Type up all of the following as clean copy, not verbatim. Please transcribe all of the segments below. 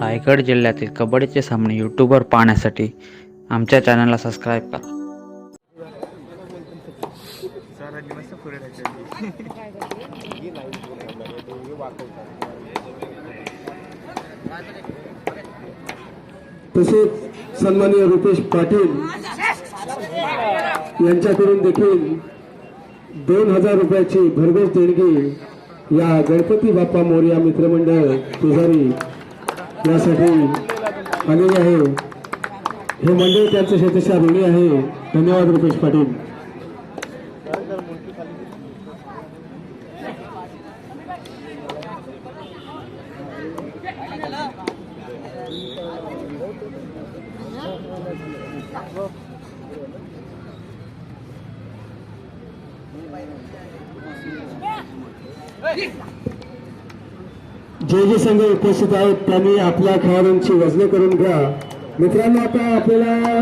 रायगड जिल्ह्यातील कबड्डीचे सामने यूट्यूबवर पाहण्यासाठी आमच्या चॅनलला सबस्क्राईब करा. तसेच सन्माननीय रुपेश पाटील यांच्याकडून देखील 2000 रुपयाची भरघोस देणगी या गणपती बाप्पा मोरया मित्रमंडळ पुजारी यासाठी आलेले आहे. हे मंडळ त्यांचं शेतशा ऋणी आहे. धन्यवाद रुपेश पाटील. जे जे संघ उपस्थित आहेत त्यांनी आपल्या खेळाडूंची वजने करून घ्या. मित्रांनो, आता आपल्याला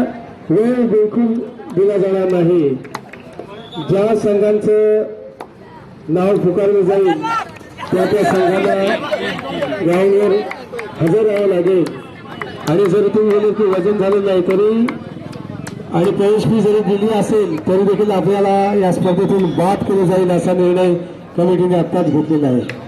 वेळ बिलकुल दिला जाणार नाही. ज्या संघांचं नाव पुकारलं जाईल त्या त्या संघाला ग्राउंडवर हजर राहावं लागेल. आणि जर तुम्ही गेले की वजन झालं नाही तरी आणि प्रवेश फी जरी दिली असेल तरी देखील आपल्याला या स्पर्धेतून बाद केले जाईल असा निर्णय कमिटीने आत्ताच घेतलेला आहे.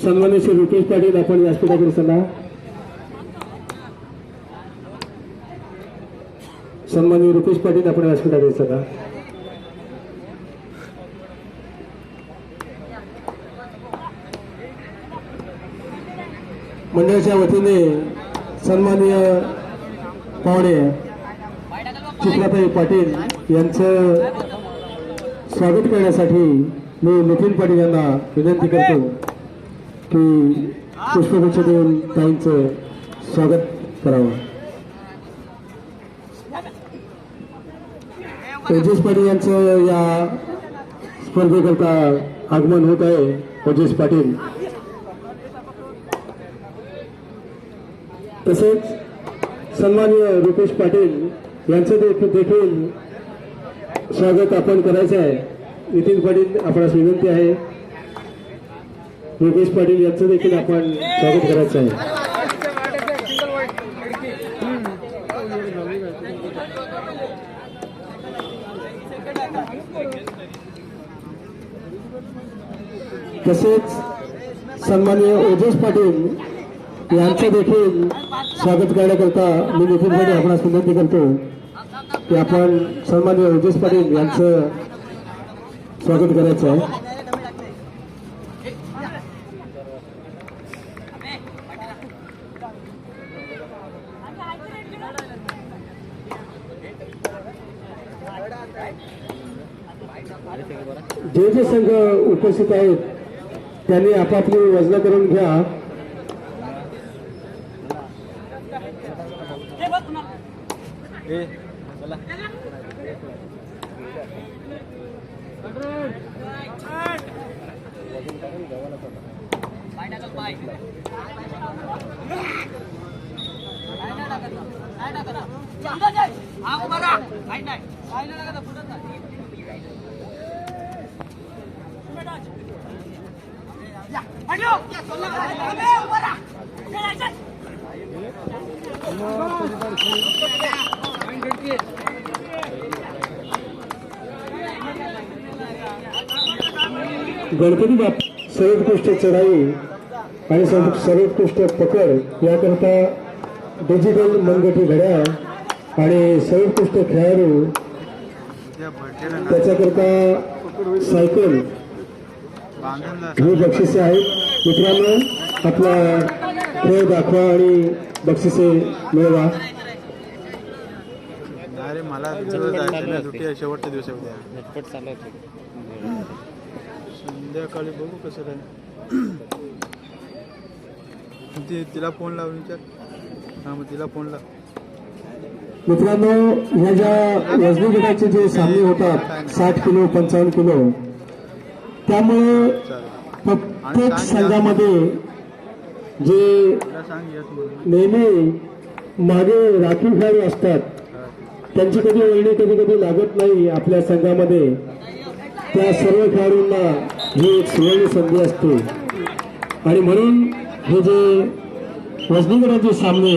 सन्माननीय श्री रुपेश पाटील, आपण व्यासपीठाकडे चला. सन्माननीय रुपेश पाटील, आपण व्यासपीठाकडे चला. मंडळाच्या वतीने सन्माननीय पाहुणे चित्राताई पाटील यांचं स्वागत करण्यासाठी मी नितीन पाटील यांना विनंती करतो की पुष्पगुच्छ देऊन ताईंचं स्वागत करावं. ओजेश पाटील यांचं या स्पर्धेकरता आगमन होत आहे. ओजेश पाटील तसेच सन्माननीय रुपेश पाटील यांचं देखील स्वागत आपण करायचं आहे. नितीन पाटील, आपणास विनंती आहे. रुपेश पाटील यांचं देखील आपण स्वागत करायचं आहे. तसेच सन्माननीय ओजेश पाटील यांचं देखील स्वागत करण्याकरता मी नितीन पाटील आपणास विनंती करतो की आपण सन्माननीय ओजेश पाटील यांचं स्वागत करायचं आहे. जे जे संघ उपस्थित आहेत त्यांनी आपापली वजन करून घ्या. गणपती बाप्पा सर्वोत्कृष्ट चढाई आणि सर्वोत्कृष्ट पकड याकरता डिजिटल मनगटी घड्याळ आणि सर्वोत्कृष्ट खेळाडू त्याच्याकरता सायकल ही बक्षिसे आहेत. मित्रांनो, आपला खेळ दाखवा आणि बक्षिसे मिळवा. अरे मला सुट्टी शेवटच्या दिवशी उद्या संध्याकाळी बघू कसं काय. तिला फोन लावून विचार. हा मग तिला फोन लाव. मित्रांनो, ह्या ज्या वजनी गटाचे जे सामने होतात 60 किलो 55 किलो, त्यामुळे चालेल. प्रत्येक संघामध्ये जे तिला सांग येस म्हणून. नेहमी मागे राखीव खेळाडू असतात, त्यांची कधी वळणी कधी कधी लागत नाही आपल्या संघामध्ये, त्या सर्व खेळाडूंना ही एक सुवर्ण संधी असते. आणि म्हणून हे जे वजनी गटाचे सामने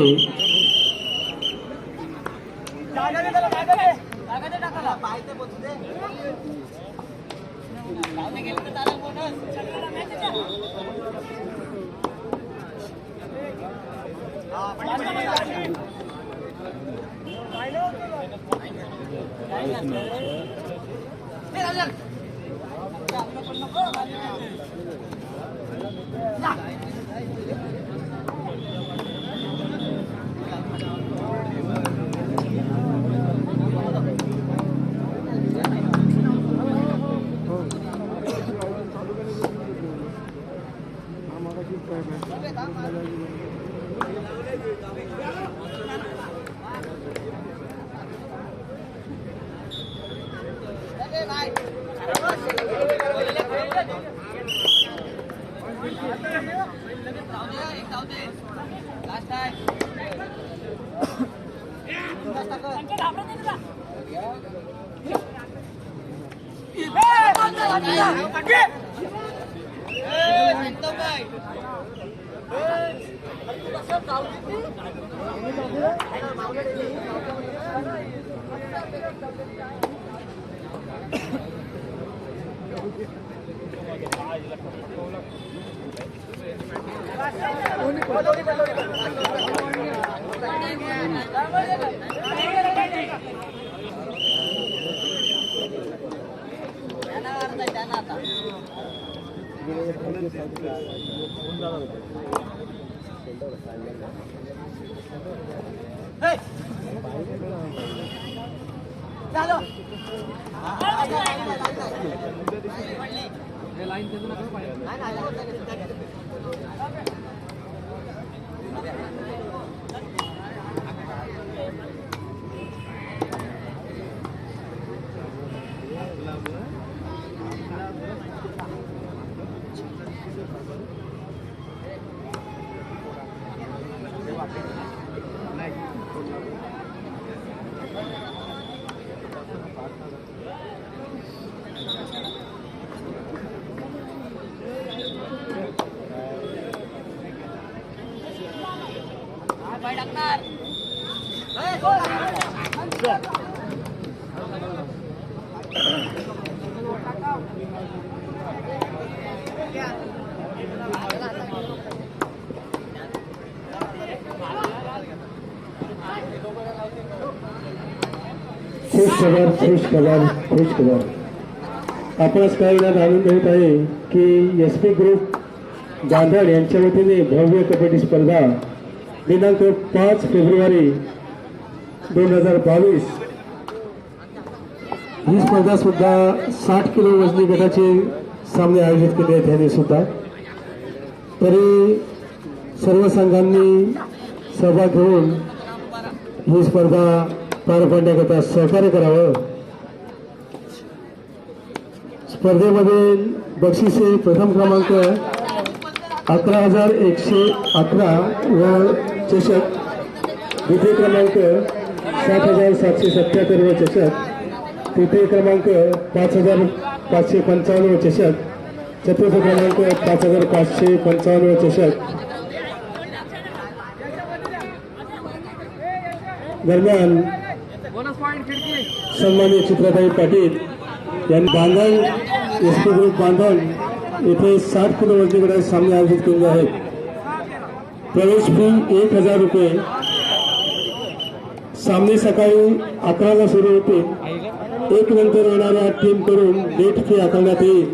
फ्रेश खबर आपणास कळण्यात आनंद होत आहे की SP ग्रुप गांधाड यांच्या वतीने भव्य कबड्डी स्पर्धा दिनांक 5 फेब्रुवारी 2022 ही स्पर्धा सुद्धा 60 किलो वजनी गटाचे सामने आयोजित केले आहेत याने सुद्धा. तरी सर्व संघांनी सहभाग घेऊन ही स्पर्धा पार पाडण्याकरता सहकार्य करावं. स्पर्धेमध्ये बक्षिसे प्रथम क्रमांक 11,111 व चषक, द्वितीय क्रमांक 7,777 व चषक, तृतीय क्रमांक 5,555 व चषक, चतुर्थ क्रमांक 5,555 व चषक. दरम्यान सन्माननीय चित्राताई पाटील यांनी बांधण SP ग्रुप बांधण येथे 60 किलो वजनी गटाचे सामने आयोजित केले आहेत. प्रवेश फी 1,000 रुपये. सामने सकाळी 11ला सुरू होतील. 1 नंतर येणाऱ्या टीम कडून लेट फी आकारण्यात येईल.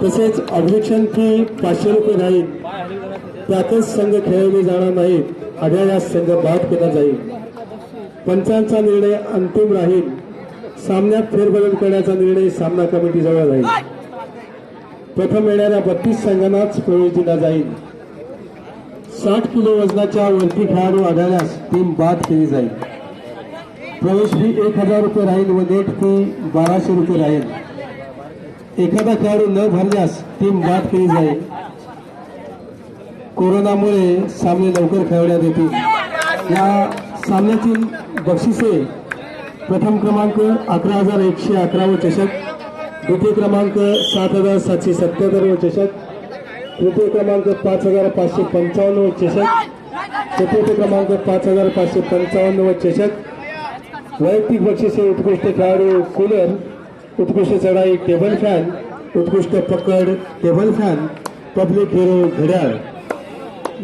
तसेच ऑब्जेक्शन फी 500 रुपये राहील. त्यातच संघ खेळवले जाणार नाहीत. आढळल्यास संघ बाद केला जाईल. पंचांचा निर्णय अंतिम राहील. सामन्यात फेरबदल करण्याचा निर्णय सामना कमिटीजवळ राहील. प्रथम येणाऱ्या 32 संघांनाच प्रवेश दिला जाईल. 60 किलो वजनाच्या वरती खेळाडू आढळल्यास टीम बाद केली जाईल. प्रवेश फी 1000 रुपये राहील व नेट फी 1200 रुपये राहील. एखादा खेळाडू न भरल्यास टीम बाद केली जाईल. कोरोनामुळे सामने लवकर खेळवण्यात येतील. या सामन्यातील बक्षिसे प्रथम क्रमांक 11,111 व चषक, द्वितीय क्रमांक 7,777 व चषक, तृतीय क्रमांक 5,555 व चषक, चतुर्थ क्रमांक 5,555 व चषक. वैयक्तिक बक्षिसे उत्कृष्ट खेळाडू कूलर, उत्कृष्ट चढाई टेबल फॅन, उत्कृष्ट पकड टेबल फॅन, पब्लिक हिरो घड्याळ.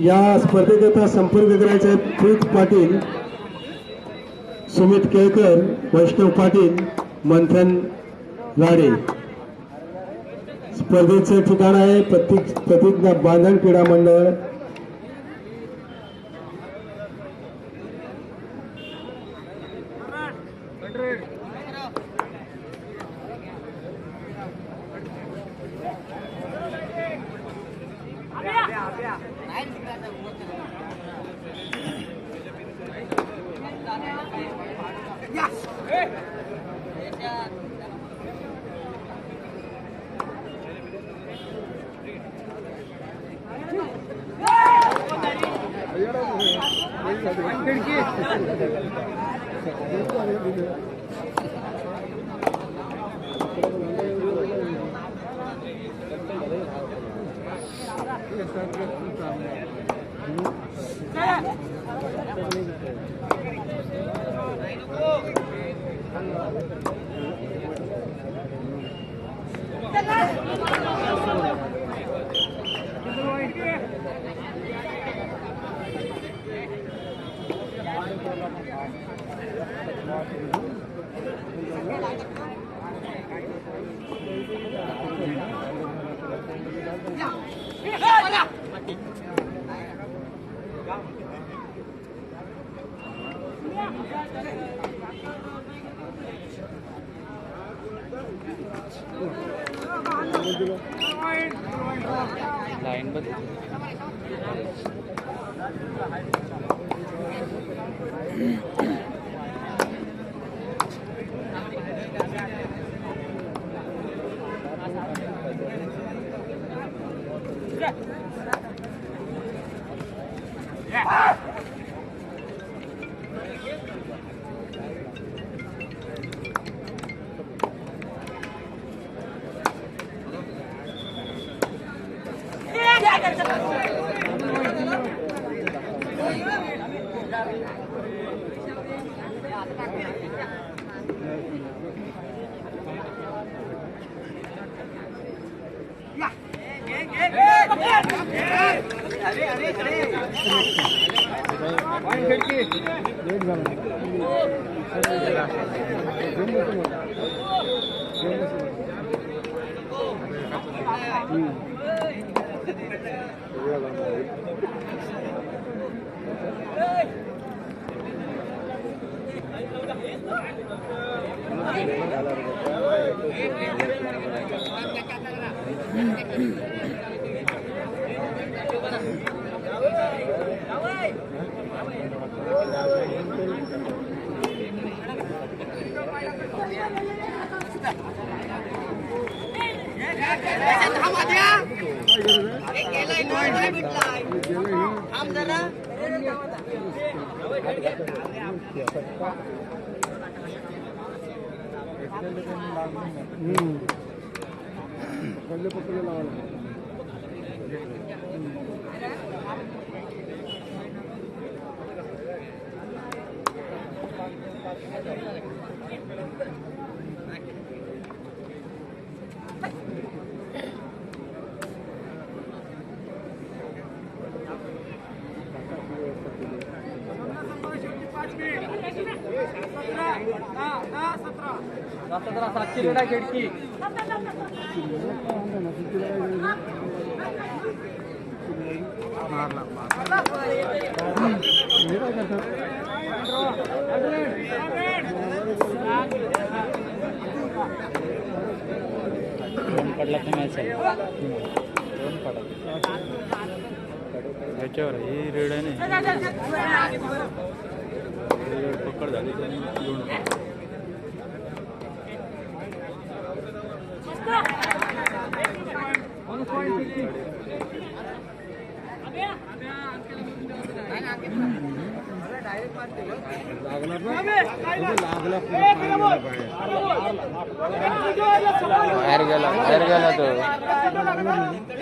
या स्पर्धेकरता संपर्क करायचा प्रीत पाटील, सुमित केळकर, वैष्णव पाटील, मंथन लाडे. स्पर्धेचं ठिकाण आहे प्रतिज्ञा बांधण क्रीडा मंडळ, लाईन बघ. खिडकी पडला तर मॅच आहे. दोन पडला. याच्यावर ही रेड आहे ना रेड पकड झाली तर घेऊन बाहेर गेला तो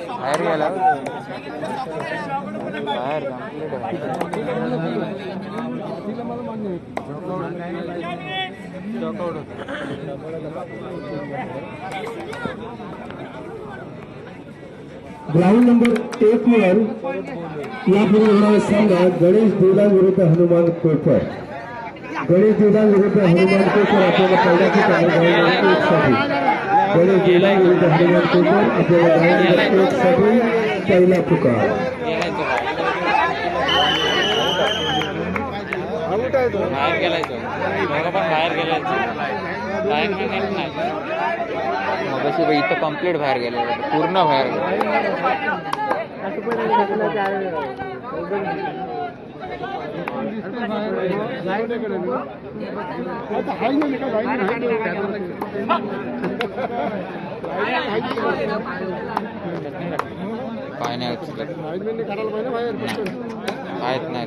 बाहेर गेला बाहेर ग्राउंड नंबर 1 वर यापूर्वी होणारा सामना गणेश देवला विरुद्ध हनुमान कोळकर. गणेश देवला विरुद्ध हनुमान कोळकर आपल्याला पहिल्या ठिकाणी ग्राउंड नंबर 1 साठी गणेश देवला विरुद्ध हनुमान कोळकर आपल्याला ग्राउंड नंबर 1 साठी पहिला पुकार. बाहेर गेलाय तो पण बाहेर गेलाय बाहेर नाही मग इथं कम्प्लीट बाहेर गेले पूर्ण बाहेर पाय नाही आहेत नाही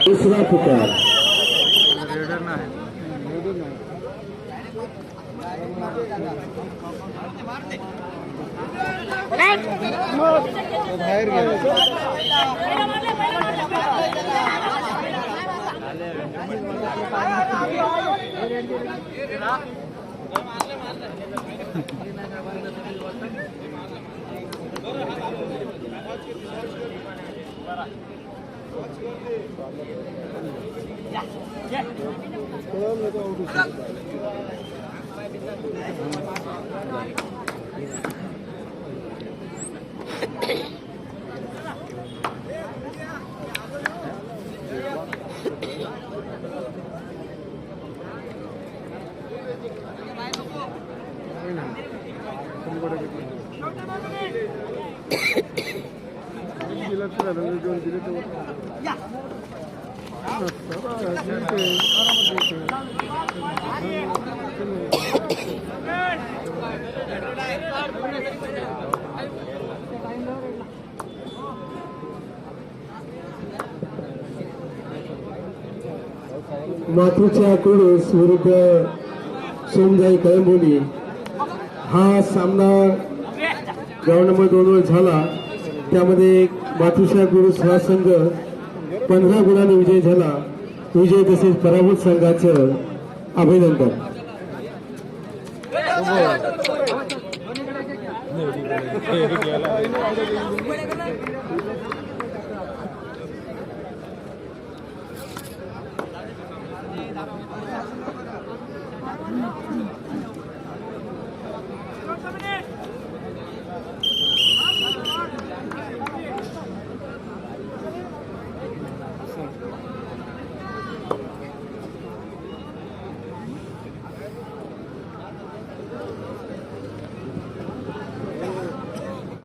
दुसरा पुकार. रेडर नाही बाहेर गेला मातृच्या कुरुस विरुद्ध सोमजाई कळंबोली हा सामना ग्राउंड नंबर 2 वर झाला. त्यामध्ये मातृशा कुरुस हा संघ 15 गुणांनी विजय झाला. विजय तसेच पराभूत संघाचं अभिनंदन.